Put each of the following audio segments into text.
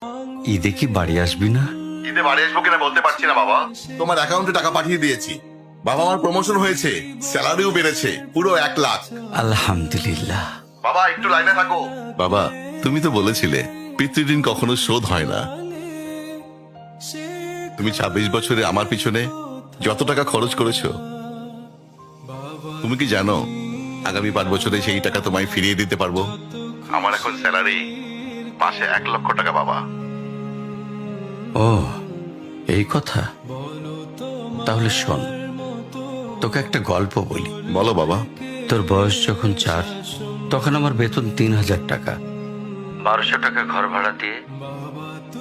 ঈদে কি বাড়ি আসবি না? ঈদে বাড়ি আসবো কিনা বলতে পারছি না বাবা। তোমার অ্যাকাউন্টে টাকা পাঠিয়ে দিয়েছি। বাবা, আমার প্রমোশন হয়েছে, স্যালারিও বেড়েছে, পুরো 1 লাখ। আলহামদুলিল্লাহ। বাবা, একটু লাইনে থাকো। বাবা, তুমি তো বলেছিলে পিতৃঋণ কখনো শোধ হয় না। তুমি 26 বছরে আমার পিছনে যত টাকা খরচ করেছো, তুমি কি জানো আগামী 5 বছরে সেই টাকা তোমায় ফিরিয়ে দিতে পারবো? আমার এখন স্যালারি মাসে 1 লক্ষ টাকা বাবা। ও, এই কথা। তাহলে শোন, তোকে একটা গল্প বলি। বলো বাবা। তোর বয়স যখন 4, তখন আমার বেতন 3,000 টাকা। 1200 টাকা ঘর ভাড়া দিয়ে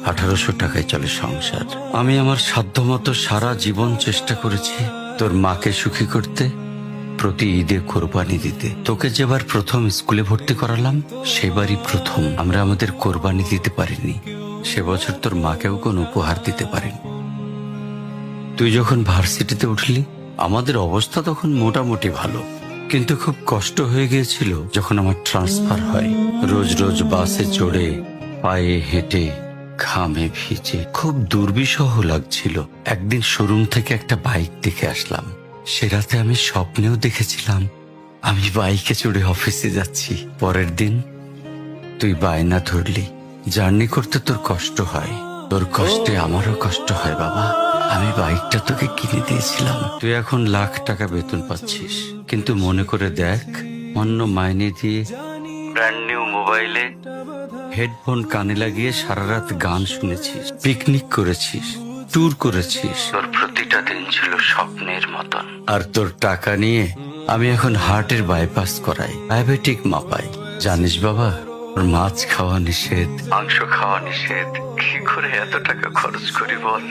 1800 টাকায় চলে সংসার। আমি আমার সাধ্যমতো সারা জীবন চেষ্টা করেছি তোর মাকে সুখী করতে, প্রতি ঈদে কোরবানি দিতে। তোকে যেবার প্রথম স্কুলে ভর্তি করালাম, সেবারই প্রথম আমরা আমাদের কোরবানি দিতে পারিনি। সে বছর তোর মাকেও কোনো উপহার দিতে পারিনি। তুই যখন ভার্সিটিতে উঠলি, আমাদের অবস্থা তখন মোটামুটি ভালো, কিন্তু খুব কষ্ট হয়ে গিয়েছিল যখন আমার ট্রান্সফার হয়। রোজ রোজ বাসে চড়ে, পায়ে হেঁটে, ঘামে ভিজে খুব দুর্বিষহ লাগছিল। একদিন শোরুম থেকে একটা বাইক দেখে আসলাম। সে রাতে আমি স্বপ্নেও দেখেছিলাম আমি বাইকে চড়ে অফিসে যাচ্ছি। পরের দিন তুই বায়না ধরলি, জার্নি করতে তোর কষ্ট হয়। তোর কষ্টে আমারও কষ্ট হয় বাবা। আমি বাইকটা তোকে কিনে দিয়েছিলাম। তুই এখন লাখ টাকা বেতন পাচ্ছিস, কিন্তু মনে করে দেখ, অন্য মাইনে দিয়ে ব্র্যান্ড নিউ মোবাইলে হেডফোন কানে লাগিয়ে সারা রাত গান শুনেছিস, পিকনিক করেছিস, ট্যুর করেছিস। তোর প্রতিটা দিন ছিল স্বপ্নের মতন। আর তোর টাকা নিয়ে আমি এখন হার্টের বাইপাস করাই, ডায়াবেটিক মাপাই। জানিস বাবা, ওর মাছ খাওয়া নিষেধ, মাংস খাওয়া নিষেধ। কি করে এত টাকা খরচ করি বল?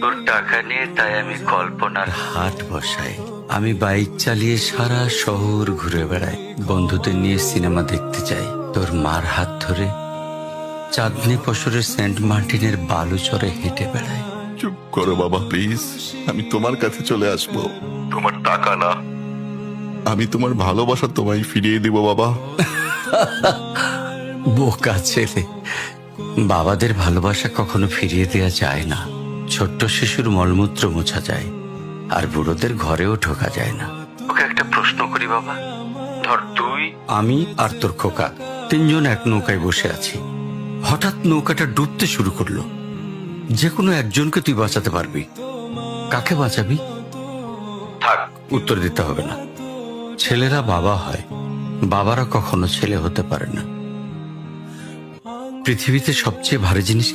তোর টাকা নিয়ে তাই আমি কল্পনার হাট বসাই। আমি বাইক চালিয়ে সারা শহর ঘুরে বেড়াই, বন্ধুদের নিয়ে সিনেমা দেখতে যাই। তোর মার হাত ধরে চাঁদনি পশরের সেন্ট মার্টিনের বালুচরে হেঁটে বেড়াই। চুপ করো বাবা প্লিজ। আমি তোমার কাছে চলে আসবো, তোমার টাকা না, আমি তোমার ভালোবাসা তোমায় ফিরিয়ে দিব বাবা। বোকা ছেলে, বাবাদের ভালোবাসা কখনো ফিরিয়ে দেয়া যায় না। ছোট্ট শিশুর মলমূত্র মোছা যায়, আর বুড়োদের ঘরেও ঢোকা যায় না। ওকে একটা প্রশ্ন করি বাবা। ধর তুই, আমি আর তোর খোকা তিনজন এক নৌকায় বসে আছি। হঠাৎ নৌকাটা ডুবতে শুরু করলো। যে কোনো একজনকে তুই বাঁচাতে পারবি, কাকে বাঁচাবি? থাক, উত্তর দিতে হবে না। ছেলেরা বাবা হয়, বাবারা কখনো ছেলে হতে পারে না। পৃথিবীতে সবচেয়ে ভারী জিনিস